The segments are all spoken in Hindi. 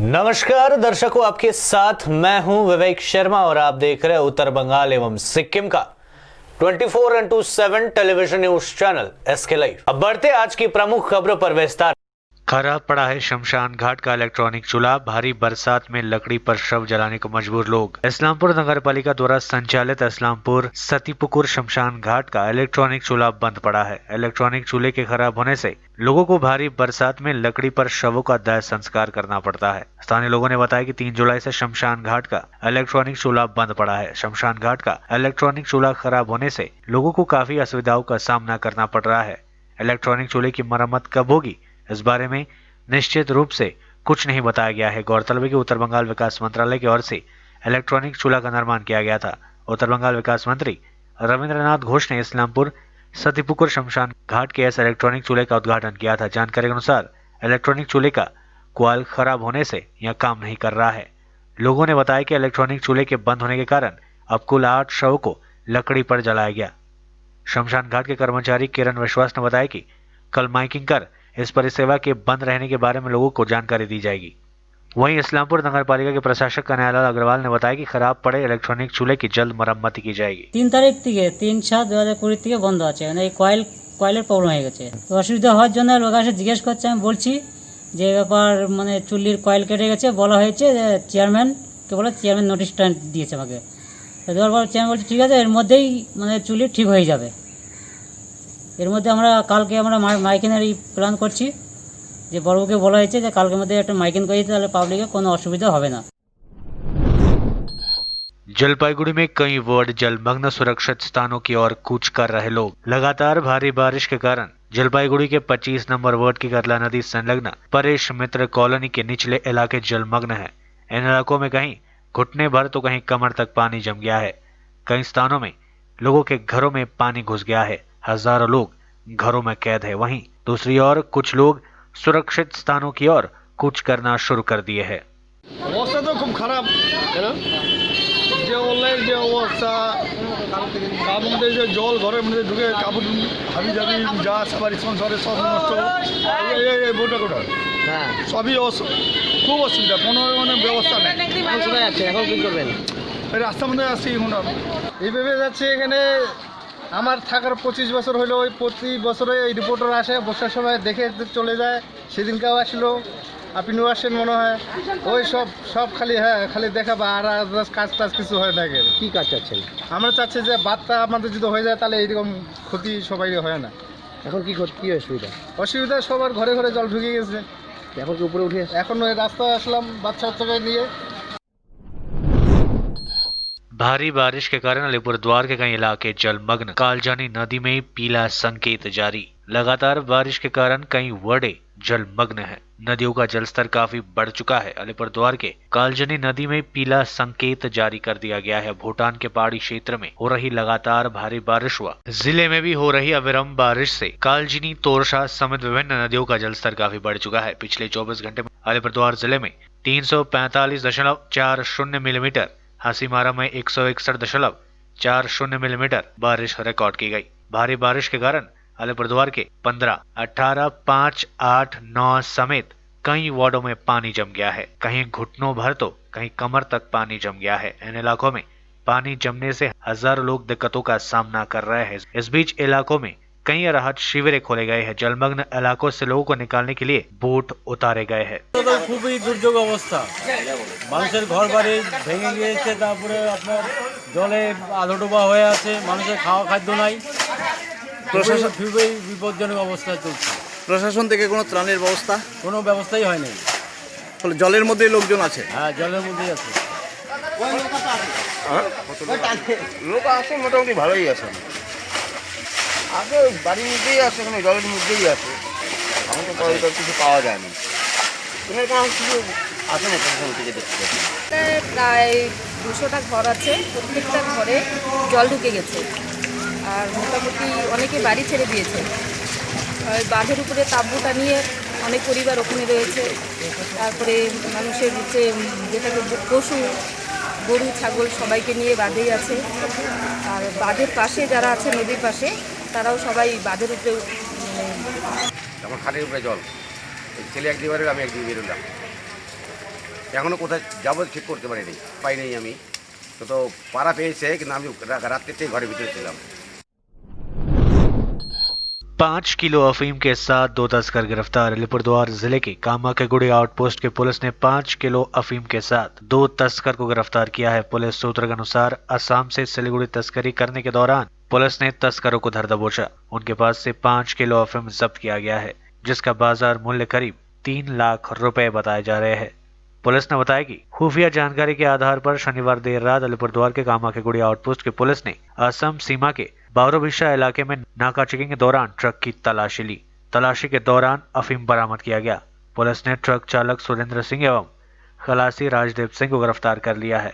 नमस्कार दर्शकों, आपके साथ मैं हूं विवेक शर्मा और आप देख रहे हैं उत्तर बंगाल एवं सिक्किम का 24x7 television news channel SK live. अब बढ़ते आज की प्रमुख खबरों पर विस्तार। खराब पड़ा है शमशान घाट का इलेक्ट्रॉनिक चूल्हा, भारी बरसात में लकड़ी पर शव जलाने को मजबूर लोग। इस्लामपुर नगर पालिका द्वारा संचालित इस्लामपुर सतीपुकुर शमशान घाट का इलेक्ट्रॉनिक चूल्हा बंद पड़ा है। इलेक्ट्रॉनिक चूल्हे के खराब होने से लोगों को भारी बरसात में लकड़ी पर शवों का दाह संस्कार करना पड़ता है। स्थानीय लोगों ने बताया कि 3 जुलाई से शमशान घाट का इलेक्ट्रॉनिक चूल्हा बंद पड़ा है। शमशान घाट का इलेक्ट्रॉनिक चूल्हा खराब होने से लोगों को काफी असुविधाओं का सामना करना पड़ रहा है। इलेक्ट्रॉनिक चूल्हे की मरम्मत कब होगी, इस बारे में निश्चित रूप से कुछ नहीं बताया गया है। गौरतलब है कि उत्तर बंगाल विकास मंत्रालय की ओर से इलेक्ट्रॉनिक चूल्हा का निर्माण किया गया था। उत्तर बंगाल विकास मंत्री रविंद्रनाथ घोष ने इस्लामपुर सतीपुकुर शमशान घाट के इस इलेक्ट्रॉनिक चूल्हे का उद्घाटन किया था। जानकारी के अनुसार इलेक्ट्रॉनिक चूल्हे का क्वाल खराब होने से यह काम नहीं कर रहा है। लोगों ने बताया कि इलेक्ट्रॉनिक चूल्हे के बंद होने के कारण अब कुल 8 शव को लकड़ी पर जलाया गया। शमशान घाट के कर्मचारी किरण विश्वास ने बताया कि कल माइकिंग कर इस परिसेवा के बंद रहने के बारे में लोगों को जानकारी दी जाएगी। वहीं इस्लामपुर नगर पालिका के प्रशासक कन्हैयालाल अग्रवाल ने बताया कि खराब पड़े इलेक्ट्रॉनिक चूल्हे की जल्द मरम्मति की जाएगी। 3 তারিখ থেকে 3/7/2020 থেকে বন্ধ আছে, মানে এই কয়েলের প্রবলেম হয়ে গেছে। তো অসুবিধা হওয়ার জন্য লোক এসে জিজ্ঞেস করছে, আমি বলছি যে ব্যাপার মানে চুল্লির কয়েল কেটে গেছে। বলা হয়েছে যে চেয়ারম্যানকে বলে, চেয়ারম্যান নোটিশটা দিয়েছে আমাকে। তো দেওয়ার পর চেয়ারম্যান বলছে ঠিক আছে, এর মধ্যেই মানে চুল্লি ঠিক হয়ে যাবে। এর মধ্যে আমরা কালকে মাইকিংয়ের প্ল্যান করছি, যে বড়বাবুকে বলা হয়েছে যে কালকের মধ্যে একটা মাইকিং করে দিতে, তাহলে পাবলিকের কোনো অসুবিধা হবে না। जलपाईगुड़ी में कई वार्ड जलमग्न, सुरक्षित स्थानों की ओर कूच कर रहे लोग। लगातार भारी बारिश के कारण जलपाईगुड़ी के 25 नंबर वार्ड की करला नदी संलग्न परेश मित्र कॉलोनी के निचले इलाके जलमग्न है। इन इलाकों में कहीं घुटने भर तो कहीं कमर तक पानी जम गया है। कई स्थानों में लोगों के घरों में पानी घुस गया है। हजारों लोग घरों में कैद है। वहीं दूसरी ओर कुछ लोग सुरक्षित स्थानों की ओर कूच करना शुरू कर दिए है। অবস্থা তো খুব খারাপ, যে অনলাইন যে অবস্থা, তার মধ্যে যে জল ঘরের মধ্যে ঢুকে কাপড় হাবি যাবি যা সবারই সংসারে সব নষ্ট। এই বোটা কোটা সবই খুব অসুবিধা, কোনো মানে ব্যবস্থা নেই। কোথায় যাচ্ছে এখন, কি করবেন? এই রাস্তার মধ্যে আসছি এখন এইভাবে যাচ্ছে। এখানে আমার থাকার 25 বছর হলো। ওই প্রতি বছরে এই রিপোর্টার আসে, বর্ষার সময় দেখে চলে যায়। সেদিনকেও আসলো, আপনিও আসেন মনে হয়। ওই সব খালি খালি দেখাবা, আর কাজ টাজ কিছু হয় না। কি কাজ চাচ্ছেন? আমরা চাচ্ছি যে বাদটা আমাদের যদি হয়ে যায় তাহলে এইরকম ক্ষতি সবাই হয় না। এখন কি অসুবিধা? অসুবিধা সবার ঘরে ঘরে জল ঢুকে গেছে। এখন কি উপরে উঠে? এখন ওই রাস্তায় আসলাম বাচ্চাকে নিয়ে। भारी बारिश के कारण अलीपुरद्वार के कई इलाके जलमग्न, कालजानी नदी में पीला संकेत जारी। लगातार बारिश के कारण कई वार्डे जलमग्न है। नदियों का जलस्तर काफी बढ़ चुका है। अलीपुरद्वार के कालजनी नदी में पीला संकेत जारी कर दिया गया है। भूटान के पहाड़ी क्षेत्र में हो रही लगातार भारी बारिश हुआ जिले में भी हो रही अविरम बारिश से कालजनी, तोरशा समेत विभिन्न नदियों का जलस्तर काफी बढ़ चुका है। पिछले 24 घंटे में अलीपुरद्वार जिले में 345.40 मिलीमीटर, हासीमारा में 161.40 मिलीमीटर बारिश रिकॉर्ड की गई। भारी बारिश के कारण अलीपुरद्वार के 15, 18, 5, 8, 9 समेत कई वार्डों में पानी जम गया है। कहीं घुटनों भर तो कहीं कमर तक पानी जम गया है। इन इलाकों में पानी जमने से हजारों लोग दिक्कतों का सामना कर रहे हैं। इस बीच इलाकों में कई राहत शिविर खोले गए हैं। जलमग्न इलाकों से लोगों को निकालने के लिए बोट उतारे गए हैं। খুবই দুর্যোগ অবস্থা, মানুষের ঘর বাড়ি ভেঙে গিয়েছে, তারপরে আপনার জলে আধডোবা হয়ে আছে, মানুষের খাওয়া খাদ্য নাই। প্রশাসন খুবই বিপজ্জনক অবস্থা চলছে। প্রশাসন থেকে কোনো ত্রাণের ব্যবস্থা? কোনো ব্যবস্থাই হয় নাই। জলের মধ্যে লোকজন আছে? হ্যাঁ, জলের মধ্যেই আছে। লোক আছে, মোটামুটি ভালোই আছে। আগে বাড়ির মধ্যেই আছে, এখানে জলের মধ্যেই আছে। এখন তো কিছু পাওয়া যায় না। কোনো কিছু আছে না প্রশাসন থেকে দেখতে? প্রায় 200টা ঘর আছে, প্রত্যেকটা ঘরে জল ঢুকে গেছে। আর মোটামুটি অনেকে বাড়ি ছেড়ে দিয়েছে। বাঁধের উপরে তাঁবুটা নিয়ে অনেক পরিবার ওখানে রয়েছে। তারপরে মানুষের যেটাকে পশু, গরু, ছাগল সবাইকে নিয়ে বাঁধেই আছে। আর বাঁধের পাশে যারা আছে, নদীর পাশে, তারাও সবাই বাঁধের উপরে, আমার খাটের উপরে জল। ছেলে একদিন বেরোল, আমি একদিন বেরোলাম। এখনও কোথায় যাবো ঠিক করতে পাইনি আমি। তো পাড়া পেয়েছে কিন্তু আমি রাত্রে থেকে ঘরের ভিতরে ছিলাম। 5 किलो अफीम के साथ 2 तस्कर गिरफ्तार। अलीपुरद्वार जिले के कामाखेगुड़ी आउटपोस्ट के पुलिस ने 5 किलो अफीम के साथ 2 तस्कर को गिरफ्तार किया है। पुलिस सूत्र के अनुसार असम से सिलीगुड़ी तस्करी करने के दौरान पुलिस ने तस्करों को धर दबोचा। उनके पास से 5 किलो अफीम जब्त किया गया है, जिसका बाजार मूल्य करीब 3 लाख रुपए बताए जा रहे हैं। पुलिस ने बताया कि खुफिया जानकारी के आधार पर शनिवार देर रात अलीपुरद्वार के कामाखेगुड़ी आउटपोस्ट की पुलिस ने असम सीमा के बारोबिशा इलाके में नाका चेकिंग के दौरान ट्रक की तलाशी ली। तलाशी के दौरान अफीम बरामद किया गया। पुलिस ने ट्रक चालक सुरेंद्र सिंह एवं खलासी राजदेव सिंह को गिरफ्तार कर लिया है।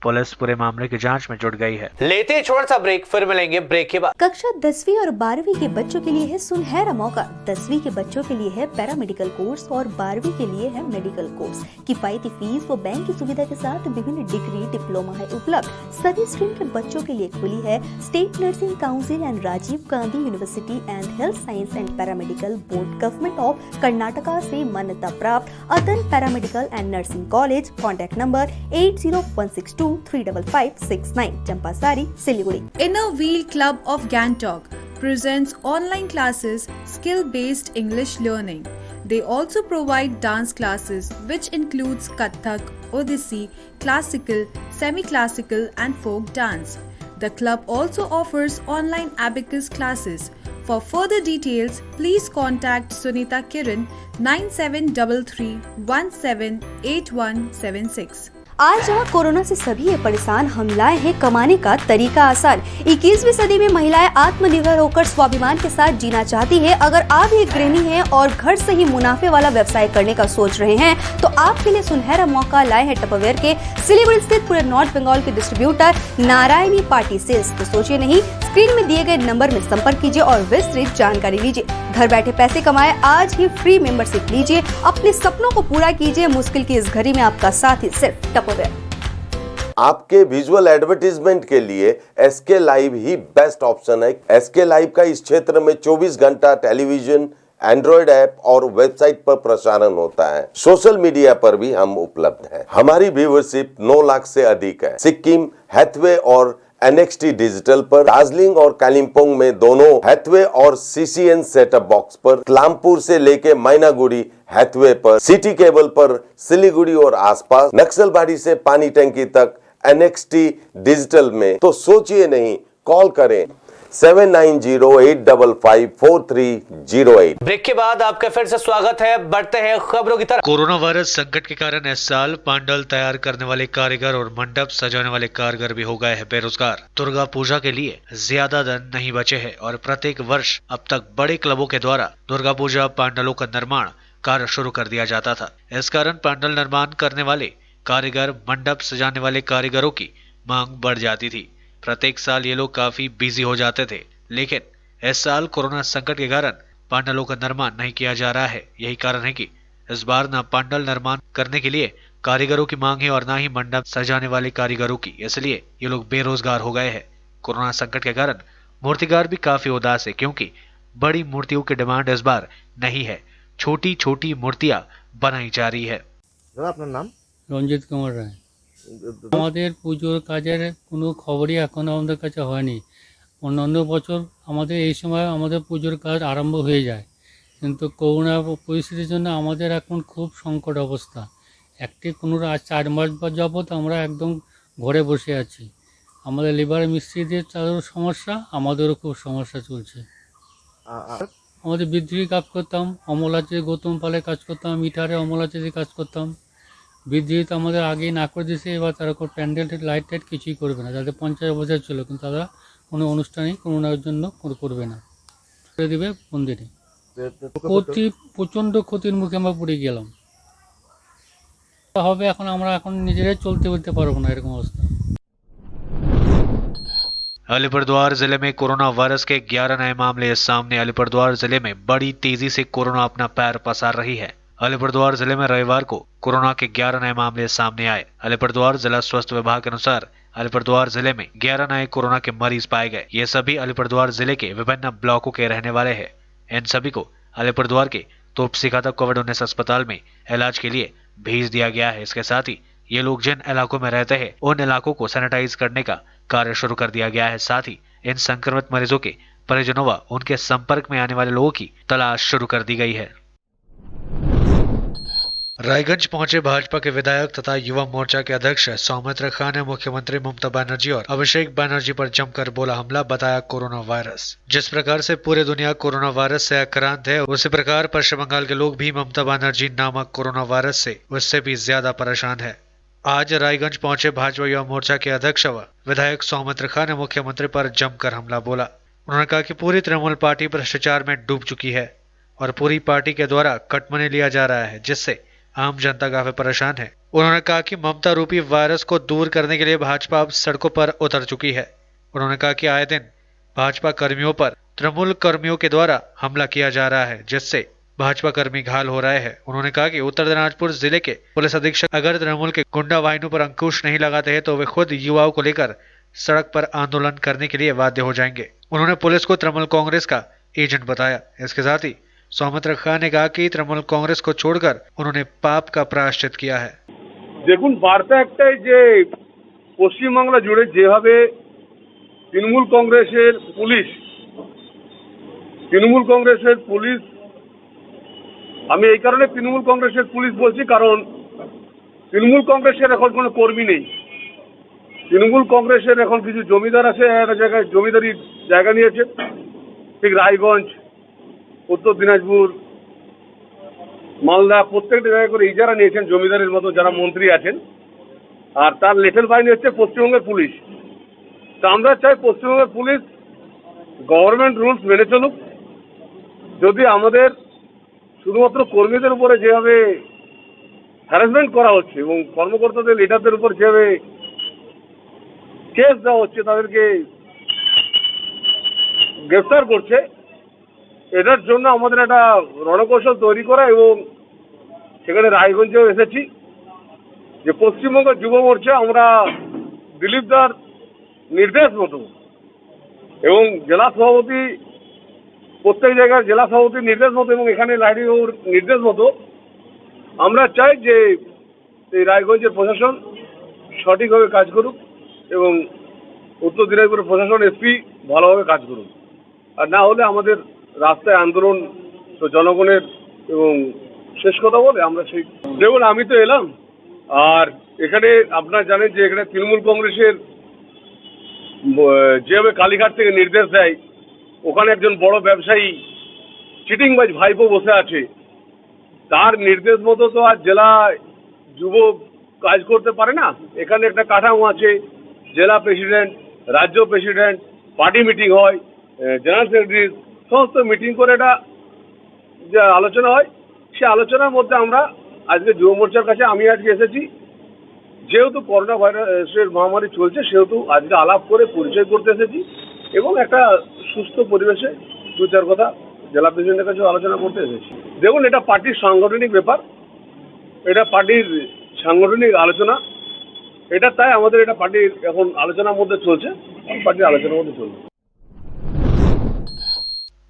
पुलिस पूरे मामले की जांच में जुट गई है। लेते छोटा सा ब्रेक, फिर मिलेंगे ब्रेक के बाद। कक्षा 10वीं और 12वीं के बच्चों के लिए है सुनहरा मौका। 10वीं के बच्चों के लिए है पैरामेडिकल कोर्स और 12वीं के लिए है मेडिकल कोर्स। किफायती फीस व बैंक की सुविधा के साथ विभिन्न डिग्री डिप्लोमा है उपलब्ध। सभी स्ट्रीम के बच्चों के लिए खुली है state nursing council and Rajiv Gandhi university and health science and paramedical board government of Karnataka से मान्यता प्राप्त अदन paramedical and nursing college. Contact number 8016235569 Champasari, Siliguri. Inner Wheel Club of Gangtok presents online classes, skill-based English learning. They also provide dance classes which includes Kathak, Odissi, classical, semi-classical and folk dance. The club also offers online abacus classes. For further details, please contact Sunita Kiran 9733178176. आज जहाँ कोरोना से सभी है परेशान, हम लाए हैं कमाने का तरीका आसान। 21वीं सदी में महिलाएं आत्मनिर्भर होकर स्वाभिमान के साथ जीना चाहती है। अगर आप एक गृहिणी हैं और घर से ही मुनाफे वाला व्यवसाय करने का सोच रहे हैं तो आपके लिए सुनहरा मौका लाए हैं टपरवेयर के सिलीगुड़ी स्थित पूरे नॉर्थ बंगाल के डिस्ट्रीब्यूटर नारायणी पार्टी सेल्स। तो सोचिए नहीं, स्क्रीन में दिए गए नंबर में संपर्क कीजिए और विस्तृत जानकारी लीजिए। घर बैठे पैसे कमाए, आज ही फ्री मेंबरशिप लीजिए, अपने सपनों को पूरा कीजिए। मुश्किल की इस घड़ी में आपका साथी सिर्फ टपरवेयर। आपके विजुअल एडवर्टीजमेंट के लिए एसके लाइव ही बेस्ट ऑप्शन है। एसके लाइव का इस क्षेत्र में 24 घंटा टेलीविजन, एंड्रॉइड ऐप और वेबसाइट पर प्रसारण होता है। सोशल मीडिया पर भी हम उपलब्ध हैं। हमारी व्यूवरशिप 9 लाख से अधिक है। सिक्किम, हैथवे और NXT डिजिटल पर, दार्जिलिंग और कालिम्पोंग में दोनों हैथवे और CCN सेटअप बॉक्स पर, क्लामपुर से लेके मैनागुड़ी हैथवे पर, सिटी केबल पर सिलीगुड़ी और आसपास, नक्सलबाड़ी से पानी टंकी तक NXT डिजिटल में। तो सोचिए नहीं, कॉल करें 7908554308। ब्रेक के बाद आपका फिर से स्वागत है। बढ़ते हैं खबरों की तरफ। कोरोना वायरस संकट के कारण इस साल पंडाल तैयार करने वाले कारीगर और मंडप सजाने वाले कारीगर भी हो गए हैं बेरोजगार। दुर्गा पूजा के लिए ज्यादा दिन नहीं बचे हैं और प्रत्येक वर्ष अब तक बड़े क्लबों के द्वारा दुर्गा पूजा पंडालों का निर्माण कार्य शुरू कर दिया जाता था। इस कारण पंडाल निर्माण करने वाले कारीगर, मंडप सजाने वाले कारीगरों की मांग बढ़ जाती थी। प्रत्येक साल ये लोग काफी बिजी हो जाते थे, लेकिन इस साल कोरोना संकट के कारण पंडालों का निर्माण नहीं किया जा रहा है। यही कारण है कि इस बार न पंडाल निर्माण करने के लिए कारीगरों की मांग है और न ही मंडप सजाने वाले कारीगरों की, इसलिए ये लोग बेरोजगार हो गए हैं। कोरोना संकट के कारण मूर्तिकार भी काफी उदास है, क्योंकि बड़ी मूर्तियों की डिमांड इस बार नहीं है। छोटी छोटी मूर्तियां बनाई जा रही है। আপনার নাম? রঞ্জিত কুমার রায়। আমাদের পুজোর কাজের কোনো খবরই এখনও আমাদের কাছে হয়নি। অন্যান্য বছর আমাদের এই সময় আমাদের পুজোর কাজ আরম্ভ হয়ে যায়, কিন্তু করোনা পরিস্থিতির জন্য আমাদের এখন খুব সংকট অবস্থা। কোনো 4 মাস যাবৎ আমরা একদম ঘরে বসে আছি। আমাদের লেবার মিস্ত্রিদের তাদেরও সমস্যা, আমাদেরও খুব সমস্যা চলছে। আমাদের বিদ্রোহী কাজ করতাম, অমলাচে গৌতম পালে কাজ করতাম, মিটারে অমলাচে কাজ করতাম। বিদ্যুৎ আমাদের আগেই না করে দিয়েছে, এবার তারা প্যান্ডেল লাইট টাইট কিছুই করবে না। যাদের 50 বছর ছিল, কিন্তু তারা কোনো অনুষ্ঠানই করোনার জন্য করবে না, করে দেবে মন্দিরে। প্রচণ্ড ক্ষতির মুখে আমরা পড়ে গেলাম। হবে এখন আমরা নিজেরাই চলতে পারবো না, এরকম অবস্থা। अलीपुरद्वार जिले में कोरोना वायरस के 11 नए मामले सामने। अलीपुरद्वार जिले में बड़ी तेजी से कोरोना अपना पैर पसार रही है। अलीपुरद्वार जिले में रविवार को कोरोना के 11 नए मामले सामने आए। अलीपुरद्वार जिला स्वास्थ्य विभाग के अनुसार अलीपुरद्वार जिले में 11 नए कोरोना के मरीज पाए गए। ये सभी अलीपुरद्वार जिले के विभिन्न ब्लॉकों के रहने वाले हैं। इन सभी को अलीपुरद्वार के तोपसीखाता कोविड-19 अस्पताल में इलाज के लिए भेज दिया गया है। इसके साथ ही ये लोग जिन इलाकों में रहते हैं उन इलाकों को सैनिटाइज करने का कार्य शुरू कर दिया गया है। साथ ही इन संक्रमित मरीजों के परिजनों व उनके संपर्क में आने वाले लोगों की तलाश शुरू कर दी गई है। रायगंज पहुंचे भाजपा के विधायक तथा युवा मोर्चा के अध्यक्ष सौमित्र खान ने मुख्यमंत्री ममता बनर्जी और अभिषेक बनर्जी पर जमकर बोला हमला, बताया कोरोना वायरस। जिस प्रकार से पूरी दुनिया कोरोना वायरस से आक्रांत है, उसी प्रकार पश्चिम बंगाल के लोग भी ममता बनर्जी नामक कोरोना वायरस से उससे भी ज्यादा परेशान है। आज रायगंज पहुंचे भाजपा युवा मोर्चा के अध्यक्ष व विधायक सौमित्र खान ने मुख्यमंत्री पर जमकर हमला बोला। उन्होंने कहा कि पूरी तृणमूल पार्टी भ्रष्टाचार में डूब चुकी है और पूरी पार्टी के द्वारा कटमनी लिया जा रहा है, जिससे आम जनता काफी परेशान है। उन्होंने कहा कि ममता रूपी वायरस को दूर करने के लिए भाजपा अब सड़कों पर उतर चुकी है। उन्होंने कहा कि आए दिन भाजपा कर्मियों पर तृणमूल कर्मियों के द्वारा हमला किया जा रहा है, जिससे भाजपा कर्मी घायल हो रहे हैं। उन्होंने कहा कि उत्तर दिनाजपुर जिले के पुलिस अधीक्षक अगर तृणमूल के गुंडा वाहिनियों पर अंकुश नहीं लगाते हैं तो वे खुद युवाओं को लेकर सड़क पर आंदोलन करने के लिए बाध्य हो जाएंगे। उन्होंने पुलिस को तृणमूल कांग्रेस का एजेंट बताया। इसके साथ ही सौमित्र खान ने कहा कि तृणमूल कांग्रेस को छोड़कर उन्होंने पाप का प्रायश्चित किया है। দেখুন বার্তা একটাই যে পশ্চিমবাংলা জুড়ে যেভাবে তৃণমূল কংগ্রেসের পুলিশ আমি এই কারণে তৃণমূল কংগ্রেসের পুলিশ বলছি, কারণ তৃণমূল কংগ্রেসের এখন কোনো কর্মী নেই। তৃণমূল কংগ্রেসের এখন কিছু জমিদার আছে, একটা জায়গায় জমিদারির জায়গা নিয়েছে, ঠিক রায়গঞ্জ, উত্তর দিনাজপুর, মালদা, প্রত্যেকটা জায়গায় করে ইজারা নিয়েছেন জমিদারের মতো যারা মন্ত্রী আছেন। আর তার লেটেল বাহিনী হচ্ছে পশ্চিমবঙ্গের পুলিশ। তা আমরা চাই পশ্চিমবঙ্গের পুলিশ গভর্নমেন্ট রুলস মেনে চলুক। যদি আমাদের শুধুমাত্র কর্মীদের উপরে যেভাবে হ্যারাসমেন্ট করা হচ্ছে এবং কর্মকর্তাদের লিডারদের উপর যেভাবে কেস দেওয়া হচ্ছে, তাদেরকে গ্রেফতার করছে, এটার জন্য আমাদের একটা রণকৌশল তৈরি করা এবং সেখানে রায়গঞ্জেও এসেছি যে পশ্চিমবঙ্গ যুব মোর্চা আমরা দিলীপ দার নির্দেশ মতো এবং জেলা সভাপতি প্রত্যেক জায়গায় জেলা সভাপতির নির্দেশ মতো এবং এখানে লাইডিবাবুর নির্দেশ মতো আমরা চাই যে এই রায়গঞ্জের প্রশাসন সঠিকভাবে কাজ করুক এবং উত্তর দিনাজপুরের প্রশাসন এসপি ভালোভাবে কাজ করুক। আর না হলে আমাদের রাস্তায় আন্দোলন তো জনগণের এবং শেষ কথা বলে আমরা সেই দেখুন আমি তো এলাম। আর এখানে আপনারা জানেন যে এখানে তৃণমূল কংগ্রেসের যেভাবে কালীঘাট থেকে নির্দেশ দেয়, ওখানে একজন বড় ব্যবসায়ী চিটিংবাজ ভাইপো বসে আছে, তার নির্দেশ মতো তো আর জেলা যুব কাজ করতে পারে না। এখানে একটা কাঠামো আছে, জেলা প্রেসিডেন্ট, রাজ্য প্রেসিডেন্ট, পার্টি মিটিং হয়, জেনারেল সেক্রেটারি সমস্ত মিটিং করে এটা যে আলোচনা হয়, সে আলোচনার মধ্যে আমরা আজকে যুব মোর্চার কাছে আমি আজকে এসেছি। যেহেতু করোনা ভাইরাসের মহামারী চলছে সেহেতু আজকে আলাপ করে পরিচয় করতে এসেছি এবং একটা সুস্থ পরিবেশে দু চার কথা জেলা প্রেসিডেন্টের কাছে আলোচনা করতে এসেছি। দেখুন এটা পার্টির সাংগঠনিক ব্যাপার, এটা পার্টির সাংগঠনিক আলোচনা, এটা তাই আমাদের এটা পার্টির এখন আলোচনার মধ্যে চলছে, পার্টির আলোচনার মধ্যে চলছে।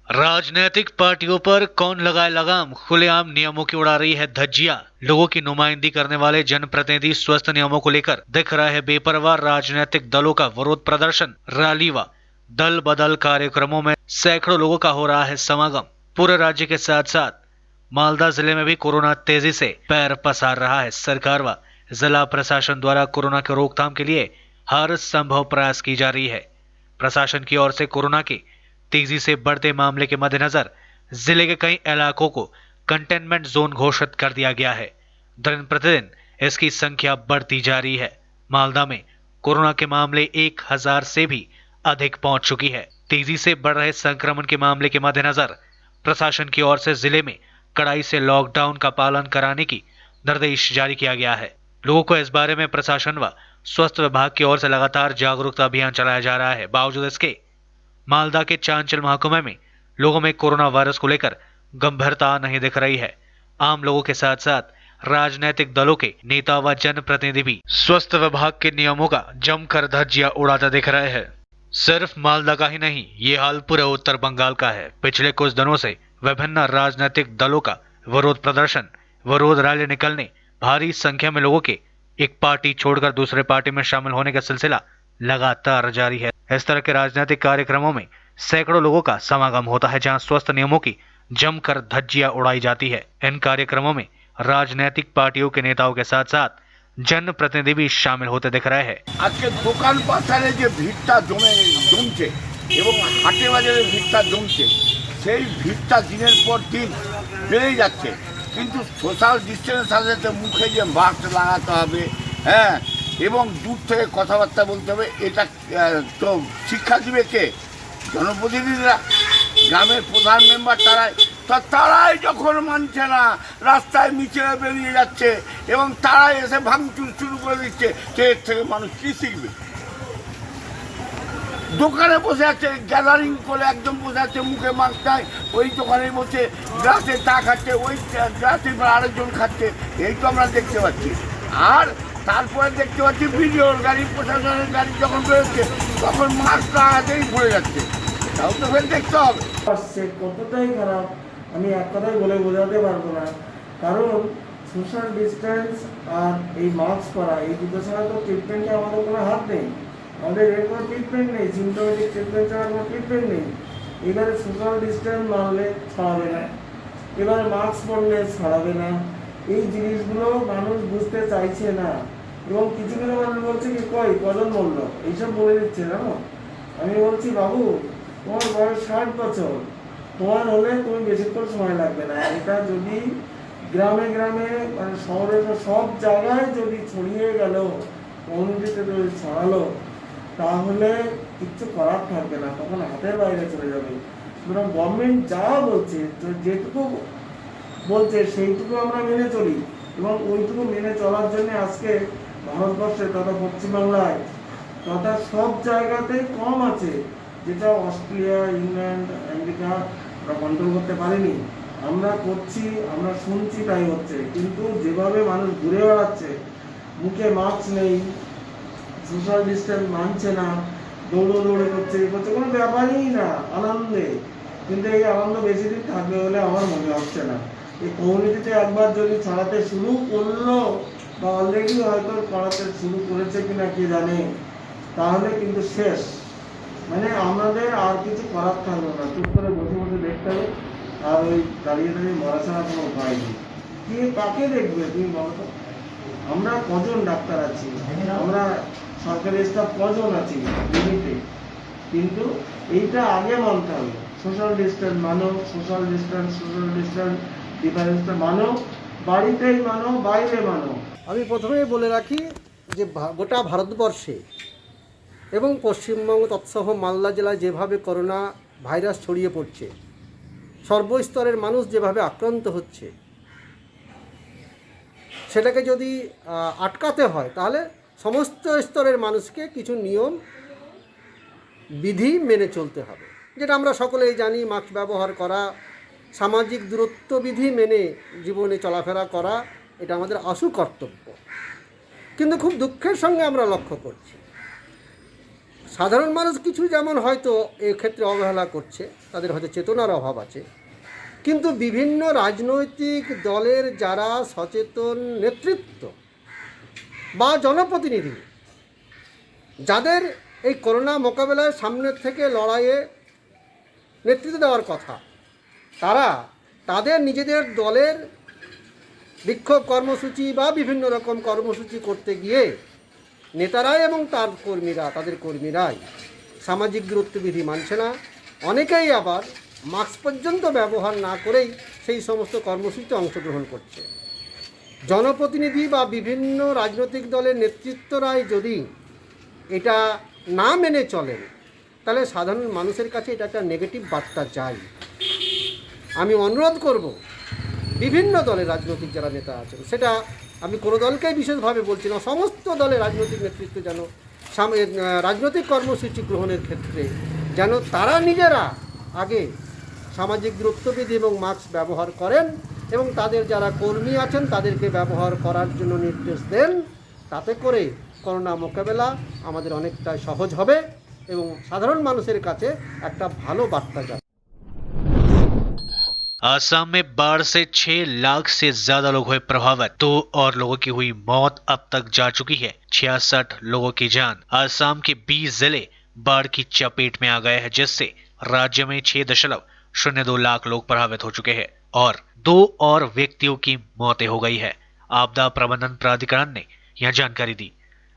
राजनीतिक पार्टियों पर कौन लगाए लगाम, खुलेआम नियमों की उड़ा रही है धज्जियां। लोगों की नुमाइंदगी करने वाले जनप्रतिनिधि स्वस्थ नियमों को लेकर दिख रहा है बेपरवाह। राजनीतिक दलों का विरोध प्रदर्शन, रैली व दल बदल कार्यक्रमों में सैकड़ों लोगों का हो रहा है समागम। पूरे राज्य के साथ साथ मालदा जिले में भी कोरोना तेजी से पैर पसार रहा है। सरकार व जिला प्रशासन द्वारा कोरोना की रोकथाम के लिए हर संभव प्रयास की जा रही है। प्रशासन की ओर से कोरोना के तेजी से बढ़ते मामले के मद्देनजर जिले के कई इलाकों को कंटेनमेंट जोन घोषित कर दिया गया है। दिन प्रतिदिन इसकी संख्या बढ़ती जा रही है। मालदा में कोरोना के मामले 1000 से भी अधिक पहुंच चुकी है। तेजी से बढ़ रहे संक्रमण के मामले के मद्देनजर प्रशासन की ओर से जिले में कड़ाई से लॉकडाउन का पालन कराने की निर्देश जारी किया गया है। लोगों को इस बारे में प्रशासन व स्वास्थ्य विभाग की ओर से लगातार जागरूकता अभियान चलाया जा रहा है। बावजूद इसके मालदा के चांचल महकुमे में लोगों में कोरोना वायरस को लेकर गंभीरता नहीं दिख रही है। आम लोगों के साथ साथ राजनीतिक दलों के नेता व जनप्रतिनिधि भी स्वास्थ्य विभाग के नियमों का जमकर धज्जियां उड़ाते दिख रहे हैं। सिर्फ मालदा का ही नहीं, ये हाल पूरे उत्तर बंगाल का है। पिछले कुछ दिनों से विभिन्न राजनीतिक दलों का विरोध प्रदर्शन, विरोध रैली निकलने भारी संख्या में लोगों के एक पार्टी छोड़कर दूसरे पार्टी में शामिल होने का सिलसिला लगातार जारी है। इस तरह के राजनीतिक कार्यक्रमों में सैकड़ों लोगों का समागम होता है, जहां स्वस्थ नियमों की जमकर धज्जियां उड़ाई जाती है। इन कार्यक्रमों में राजनीतिक पार्टियों के नेताओं के साथ साथ जनप्रतिनिधि भी शामिल होते दिख रहे हैं। আজকে দোকান পাচারে যে ভিড়টা জমছে এবং হাটে বাজারে ভিড়টা জমছে, সেই ভিড়টা দিনের পর দিন বেড়েই যাচ্ছে। কিন্তু সোশ্যাল ডিস্টেন্স সাথে মুখে যে মাস্ক লাগাতে হবে, হ্যাঁ, এবং দূর থেকে কথাবার্তা বলতে হবে, এটা তো শিক্ষা দিবে কে? জনপ্রতিনিধিরা, গ্রামের প্রধান মেম্বার, তারাই যখন মানছে না, রাস্তায় মিছিলে বেরিয়ে যাচ্ছে এবং তারাই এসে ভাঙচুর শুরু করে দিচ্ছে, এর থেকে মানুষ কী শিখবে? দোকানে বসে আছে, গ্যাদারিং করে একদম বসে আছে, মুখে মাস্ক নাই, ওই দোকানে বসে গ্লাসে চা খাচ্ছে, ওই গ্লাসে আরেকজন খাচ্ছে, এই তো আমরা দেখতে পাচ্ছি। আর তারপরে দেখতে পাচ্ছি ভিডিওর গাড়ি, প্রশাসনের গাড়ি যখন বেরোচ্ছে তখন মাস্ক লাগাতেই পড়ে যাচ্ছে। তাও তো ফের দেখতে হবে। কতটাই খারাপ আমি এক কথায় বলে বোঝাতে পারবো না, কারণ সোশ্যাল ডিস্টেন্স আর এই মাস্ক পরা, এই দুটো ছাড়া তো ট্রিটমেন্টে আমাদের কোনো হাত নেই। আমাদের এর কোনো ট্রিটমেন্ট নেই, সিমটোমেটিক ট্রিটমেন্ট ছাড়া কোনো ট্রিটমেন্ট নেই। এবারে সোশ্যাল ডিস্টেন্স মানলে ছড়াবে না, এবারে মাস্ক পরলে ছড়াবে না, এই জিনিসগুলো মানুষ বুঝতে চাইছে না। এবং কিছু কিছু মানুষ বলছে কি কজন বললো, এইসব বলে দিচ্ছে জানো। আমি বলছি বাবু, তোমার বয়স 60 বছর, তোমার হলে তুমি বেশিক্ষণ সময় লাগবে না। এটা যদি গ্রামে গ্রামে মানে শহরে সব জায়গায় যদি ছড়িয়ে গেল, কমিউনিটিতে যদি ছড়ালো, তাহলে কিচ্ছু করার থাকবে না, তখন হাতের বাইরে চলে যাবে। সুতরাং গভর্নমেন্ট যা বলছে, যেটুকু বলছে সেইটুকু আমরা মেনে চলি, এবং ওইটুকু মেনে চলার জন্য আজকে ভারতবর্ষে তথা পশ্চিমবাংলায় তথা সব জায়গাতেই কম আছে, যেটা অস্ট্রেলিয়া, ইংল্যান্ড, আমেরিকা ওরা কন্ট্রোল করতে পারেনি। আমরা করছি, আমরা শুনছি, তাই হচ্ছে। কিন্তু যেভাবে মানুষ ঘুরে বেড়াচ্ছে, মুখে মাস্ক নেই, সোশ্যাল ডিস্টেন্স মানছে না, দৌড়ে করছে, কোনো ব্যাপারই না, আনন্দে। কিন্তু এই আনন্দ বেশি দিন থাকবে বলে আমার মনে হচ্ছে না। এই কমিউনিটিতে একবার যদি ছড়াতে শুরু করলো, বা অলরেডি হয়তো ছড়াতে শুরু করেছে কিনা কে জানে, তাহলে কিন্তু শেষ। মানে আমাদের আর কিছু করার থাকবে না, চুপ করে বসে বসে দেখতে হবে। আর ওই দাঁড়িয়ে মরা ছাড়া কোনো উপায় নেই। কে কাকে দেখবে তুমি বলো তো? আমরা কজন ডাক্তার আছি, আমরা সরকারি স্টাফ কজন আছি ইউনিটে, কিন্তু এইটা আগে মানতে হবে। সোশ্যাল ডিস্টেন্স মানো, সোশ্যাল ডিস্টেন্স ডিফারেন্সটা মানো, বাড়িতেই মানো, বাইরে মানো। আমি প্রথমেই বলে রাখি যে গোটা ভারতবর্ষে এবং পশ্চিমবঙ্গ তৎসহ মালদা জেলায় যেভাবে করোনা ভাইরাস ছড়িয়ে পড়ছে, সর্বস্তরের মানুষ যেভাবে আক্রান্ত হচ্ছে, সেটাকে যদি আটকাতে হয় তাহলে সমস্ত স্তরের মানুষকে কিছু নিয়ম বিধি মেনে চলতে হবে, যেটা আমরা সকলেই জানি। মাস্ক ব্যবহার করা, সামাজিক দূরত্ব বিধি মেনে জীবনে চলাফেরা করা, এটা আমাদের আশু কর্তব্য। কিন্তু খুব দুঃখের সঙ্গে আমরা লক্ষ্য করছি, সাধারণ মানুষ কিছু যেমন হয়তো এক্ষেত্রে অবহেলা করছে, তাদের হয়তো চেতনার অভাব আছে, কিন্তু বিভিন্ন রাজনৈতিক দলের যারা সচেতন নেতৃত্ব বা জনপ্রতিনিধি, যাদের এই করোনা মোকাবেলায় সামনের থেকে লড়াইয়ে নেতৃত্ব দেওয়ার কথা, তারা তাদের নিজেদের দলের বিক্ষোভ কর্মসূচি বা বিভিন্ন রকম কর্মসূচি করতে গিয়ে নেতারাই এবং তাদের কর্মীরাই সামাজিক দূরত্ব বিধি মানছে না। অনেকেই আবার মাস্ক পর্যন্ত ব্যবহার না করেই সেই সমস্ত কর্মসূচিতে অংশগ্রহণ করছে। জনপ্রতিনিধি বা বিভিন্ন রাজনৈতিক দলের নেতৃত্বরাই যদি এটা না মেনে চলেন, তাহলে সাধারণ মানুষের কাছে এটা একটা নেগেটিভ বার্তা যায়। আমি অনুরোধ করব বিভিন্ন দলের রাজনৈতিক যারা নেতা আছেন, সেটা আমি কোনো দলকেই বিশেষভাবে বলছি না, সমস্ত দলের রাজনৈতিক নেতৃত্ব যেন রাজনৈতিক কর্মসূচি গ্রহণের ক্ষেত্রে যেন তারা নিজেরা আগে সামাজিক দূরত্ববিধি এবং মাস্ক ব্যবহার করেন এবং তাদের যারা কর্মী আছেন তাদেরকে ব্যবহার করার জন্য নির্দেশ দেন। তাতে করে করোনা মোকাবেলা আমাদের অনেকটা সহজ হবে এবং সাধারণ মানুষের কাছে একটা ভালো বার্তা যাবে। आसाम में बाढ़ से 6 लाख से ज्यादा लोग हुए प्रभावित, 2 और लोगों की हुई मौत, अब तक जा चुकी है 66 लोगों की जान। आसाम के 20 जिले बाढ़ की चपेट में आ गए हैं, जिससे राज्य में 6.02 लाख लोग प्रभावित हो चुके हैं और 2 और व्यक्तियों की मौतें हो गई है। आपदा प्रबंधन प्राधिकरण ने यह जानकारी दी।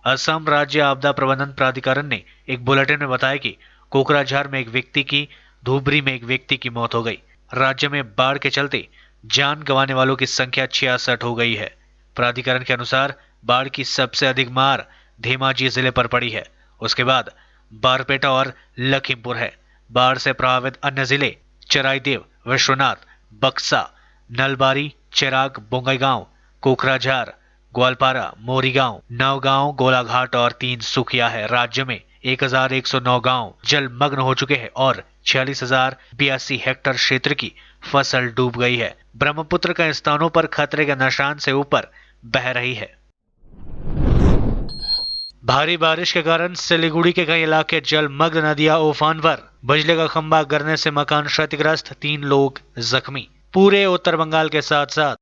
असम राज्य आपदा प्रबंधन प्राधिकरण ने एक बुलेटिन में बताया कि कोकराझार में एक व्यक्ति की, धुबरी में एक व्यक्ति की मौत हो गई। राज्य में बाढ़ के चलते जान गंवाने वालों की संख्या 66 हो गई है। प्राधिकरण के अनुसार बाढ़ की सबसे अधिक मार धेमाजी जिले पर पड़ी है, उसके बाद बारपेटा और लखीमपुर है। बाढ़ से प्रभावित अन्य जिले चराईदेव, विश्वनाथ, बक्सा, नलबारी, चिराग, बोंगईगांव, कोकराझार, ग्वालपारा, मोरीगांव, नवगांव, गोलाघाट और 3 सुखिया है। राज्य में 1109 गांव जलमग्न हो चुके हैं और 46,082 हेक्टेयर क्षेत्र की फसल डूब गई है। ब्रह्मपुत्र कई स्थानों पर खतरे के निशान से ऊपर बह रही है। भारी बारिश के कारण सिलीगुड़ी के कई इलाके जलमग्न, नदियां उफान पर। बिजली का खंभा गिरने से मकान क्षतिग्रस्त, 3 लोग जख्मी। पूरे उत्तर बंगाल के साथ साथ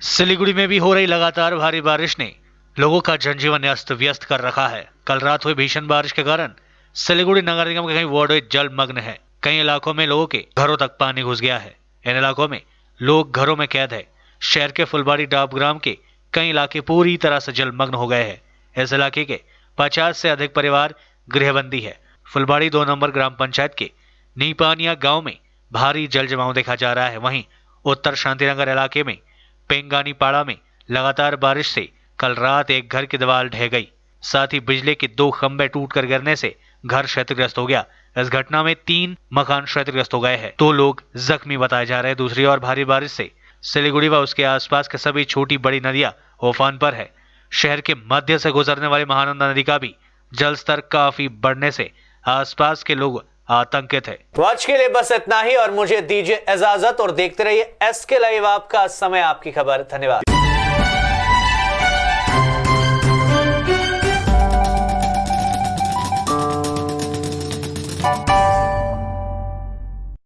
सिलीगुड़ी में भी हो रही लगातार भारी बारिश ने लोगों का जनजीवन अस्त व्यस्त कर रखा है। कल रात हुई भीषण बारिश के कारण सिलीगुड़ी नगर निगम के कई वार्ड जलमग्न है। कई इलाकों में लोगों के घरों तक पानी घुस गया है। इन इलाकों में लोग घरों में कैद है। शहर के फुलबाड़ी डाबग्राम के कई इलाके पूरी तरह से जलमग्न हो गए हैं। इस इलाके के 50 से अधिक परिवार गृहबंदी है। फुलबाड़ी 2 नंबर ग्राम पंचायत के नीपानिया गांव में भारी जल जमाव देखा जा रहा है। वहीं उत्तर शांतिनगर इलाके में पेंगानी पाड़ा में लगातार बारिश से कल रात एक घर की दीवार ढह गई। साथ ही बिजली के 2 खंभे टूटकर गिरने से घर क्षतिग्रस्त हो गया। इस घटना में 3 मकान क्षतिग्रस्त हो गए हैं, 2 लोग जख्मी बताए जा रहे हैं। दूसरी ओर भारी बारिश से सिलीगुड़ी व उसके आसपास के सभी छोटी बड़ी नदियां उफान पर है। शहर के मध्य से गुजरने वाली महानंदा नदी का भी जलस्तर काफी बढ़ने से आसपास के लोग आतंकित है। तो आज के लिए बस इतना ही और मुझे दीजिए इजाजत और देखते रहिए SK लाइव, आपका समय आपकी खबर। धन्यवाद।